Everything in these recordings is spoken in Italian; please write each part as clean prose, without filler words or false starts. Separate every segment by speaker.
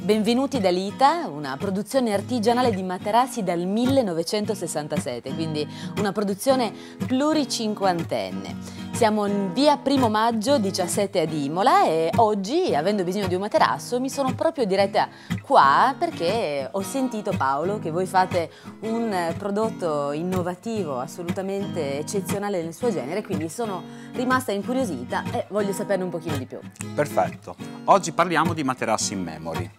Speaker 1: Benvenuti da Lita, una produzione artigianale di materassi dal 1967, quindi una produzione pluricinquantenne. Siamo in via Primo Maggio 17 ad Imola e oggi, avendo bisogno di un materasso, mi sono proprio diretta qua perché ho sentito, Paolo, che voi fate un prodotto innovativo, assolutamente eccezionale nel suo genere, quindi sono rimasta incuriosita e voglio saperne un pochino di più.
Speaker 2: Perfetto. Oggi parliamo di materassi in memory.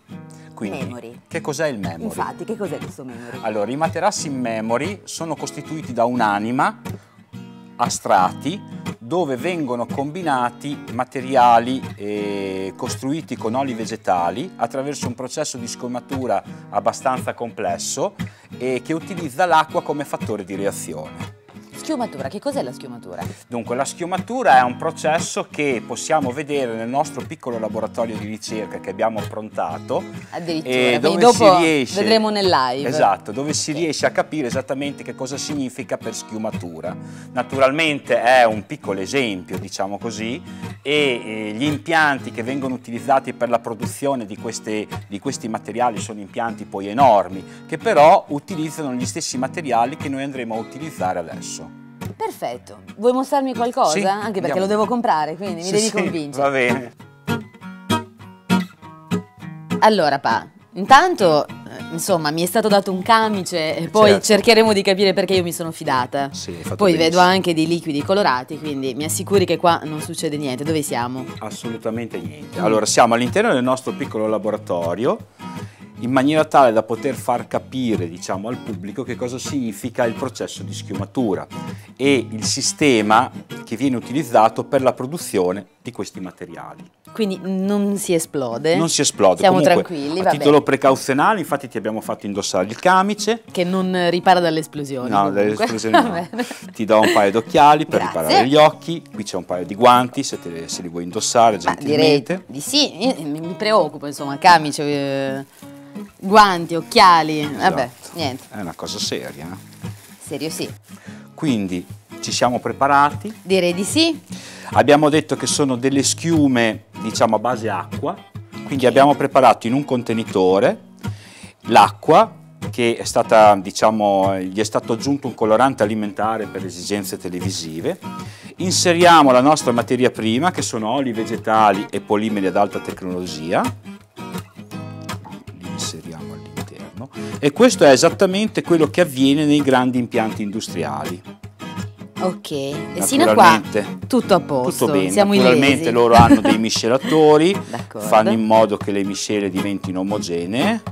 Speaker 2: Quindi,
Speaker 1: memory.
Speaker 2: Che cos'è il memory?
Speaker 1: Infatti, che cos'è questo memory?
Speaker 2: Allora, i materassi in memory sono costituiti da un'anima a strati dove vengono combinati materiali costruiti con oli vegetali attraverso un processo di scomatura abbastanza complesso e che utilizza l'acqua come fattore di reazione.
Speaker 1: Schiumatura, che cos'è la schiumatura?
Speaker 2: Dunque, la schiumatura è un processo che possiamo vedere nel nostro piccolo laboratorio di ricerca che abbiamo approntato.
Speaker 1: Addirittura,
Speaker 2: dove
Speaker 1: dopo
Speaker 2: si riesce,
Speaker 1: vedremo nel live.
Speaker 2: Esatto, dove si riesce a capire esattamente che cosa significa per schiumatura. Naturalmente è un piccolo esempio, diciamo così, e gli impianti che vengono utilizzati per la produzione di questi materiali sono impianti poi enormi, che però utilizzano gli stessi materiali che noi andremo a utilizzare adesso.
Speaker 1: Perfetto, vuoi mostrarmi qualcosa?
Speaker 2: Sì,
Speaker 1: Anche perché
Speaker 2: andiamo.
Speaker 1: lo devo comprare, quindi mi devi convincere.
Speaker 2: Va bene.
Speaker 1: Allora, intanto, insomma, mi è stato dato un camice e poi
Speaker 2: Certo.
Speaker 1: cercheremo di capire perché io mi sono fidata.
Speaker 2: Sì, hai fatto
Speaker 1: Poi vedo
Speaker 2: benissimo.
Speaker 1: anche dei liquidi colorati, quindi mi assicuri che qua non succede niente. Dove siamo?
Speaker 2: Assolutamente niente. Allora, siamo all'interno del nostro piccolo laboratorio in maniera tale da poter far capire, diciamo, al pubblico che cosa significa il processo di schiumatura e il sistema che viene utilizzato per la produzione di questi materiali.
Speaker 1: Quindi non si esplode?
Speaker 2: Non si esplode.
Speaker 1: Siamo
Speaker 2: Comunque,
Speaker 1: tranquilli,
Speaker 2: a
Speaker 1: va
Speaker 2: titolo
Speaker 1: bene.
Speaker 2: precauzionale, infatti ti abbiamo fatto indossare il camice.
Speaker 1: Che non ripara dalle esplosioni.
Speaker 2: No,
Speaker 1: comunque.
Speaker 2: dalle esplosioni
Speaker 1: Va
Speaker 2: no.
Speaker 1: bene.
Speaker 2: Ti do un paio d'occhiali per
Speaker 1: Grazie.
Speaker 2: riparare gli occhi. Qui c'è un paio di guanti, se li vuoi indossare
Speaker 1: Ma direi
Speaker 2: gentilmente.
Speaker 1: di sì, io mi preoccupo, insomma, camice, guanti, occhiali, vabbè,
Speaker 2: Esatto.
Speaker 1: niente,
Speaker 2: È una cosa seria.
Speaker 1: serio sì.
Speaker 2: Quindi ci siamo preparati.
Speaker 1: Direi di sì.
Speaker 2: Abbiamo detto che sono delle schiume, diciamo, a base acqua. Quindi abbiamo preparato in un contenitore l'acqua che è stata, diciamo, gli è stato aggiunto un colorante alimentare per esigenze televisive. Inseriamo la nostra materia prima, che sono oli vegetali e polimeri ad alta tecnologia. Li inseriamo all'interno. E questo è esattamente quello che avviene nei grandi impianti industriali.
Speaker 1: Ok, e sino a qua tutto a posto,
Speaker 2: Tutto bene,
Speaker 1: siamo
Speaker 2: naturalmente
Speaker 1: illesi.
Speaker 2: loro hanno dei miscelatori,
Speaker 1: D'accordo.
Speaker 2: fanno in modo che le miscele diventino omogenee.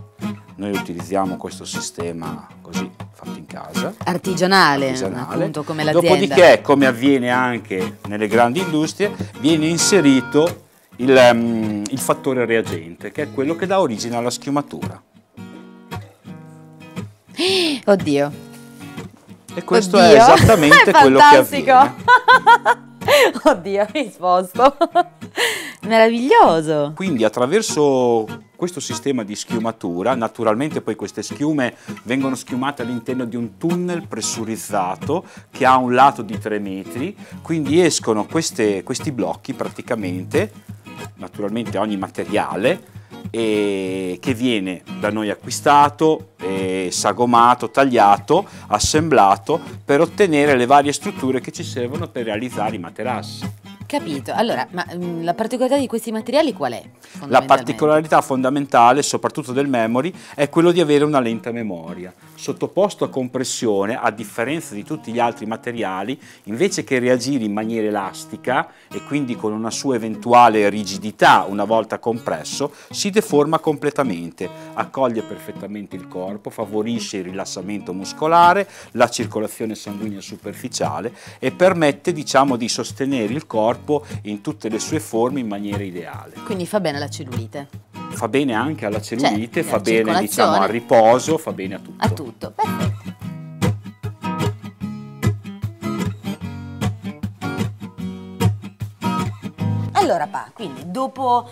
Speaker 2: Noi utilizziamo questo sistema così, fatto in casa.
Speaker 1: Artigianale, appunto, come l'azienda.
Speaker 2: Dopodiché, come avviene anche nelle grandi industrie, viene inserito il fattore reagente, che è quello che dà origine alla schiumatura.
Speaker 1: Oddio.
Speaker 2: E questo
Speaker 1: Oddio.
Speaker 2: è esattamente quello che
Speaker 1: fantastico.
Speaker 2: avviene.
Speaker 1: Oddio, mi sposto. Meraviglioso.
Speaker 2: Quindi attraverso questo sistema di schiumatura, naturalmente poi queste schiume vengono schiumate all'interno di un tunnel pressurizzato che ha un lato di 3 metri, quindi escono questi blocchi praticamente, naturalmente ogni materiale, e che viene da noi acquistato, sagomato, tagliato, assemblato per ottenere le varie strutture che ci servono per realizzare i materassi.
Speaker 1: Capito. Allora, ma la particolarità di questi materiali qual è?
Speaker 2: La
Speaker 1: fondamentalmente?
Speaker 2: particolarità fondamentale, soprattutto del memory, è quello di avere una lenta memoria. Sottoposto a compressione, a differenza di tutti gli altri materiali, invece che reagire in maniera elastica e quindi con una sua eventuale rigidità una volta compresso, si deforma completamente, accoglie perfettamente il corpo, favorisce il rilassamento muscolare, la circolazione sanguigna superficiale e permette, diciamo, di sostenere il corpo in tutte le sue forme in maniera ideale.
Speaker 1: Quindi fa bene alla cellulite.
Speaker 2: Fa bene anche alla cellulite,
Speaker 1: Cioè,
Speaker 2: fa
Speaker 1: alla
Speaker 2: bene, diciamo,
Speaker 1: circolazione.
Speaker 2: al riposo, fa bene a tutto.
Speaker 1: A tutto, perfetto. Allora, quindi dopo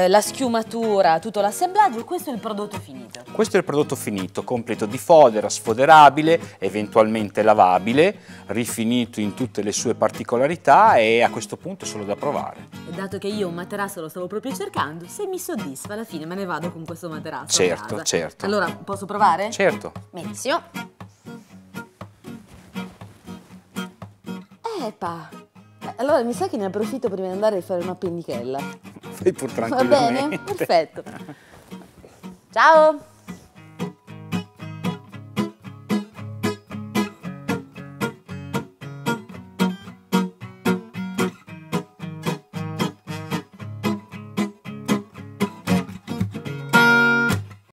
Speaker 1: la schiumatura, tutto l'assemblaggio, questo è il prodotto finito.
Speaker 2: Questo è il prodotto finito, completo di fodera, sfoderabile, eventualmente lavabile, rifinito in tutte le sue particolarità e a questo punto è solo da provare.
Speaker 1: E dato che io un materasso lo stavo proprio cercando, se mi soddisfa alla fine me ne vado con questo materasso a
Speaker 2: Certo,
Speaker 1: casa.
Speaker 2: certo.
Speaker 1: Allora, posso provare?
Speaker 2: Certo.
Speaker 1: Benissimo. Allora mi sa che ne approfitto prima di andare a fare una pennichella.
Speaker 2: Fai pur
Speaker 1: Va
Speaker 2: tranquillamente.
Speaker 1: bene? Perfetto. Ciao!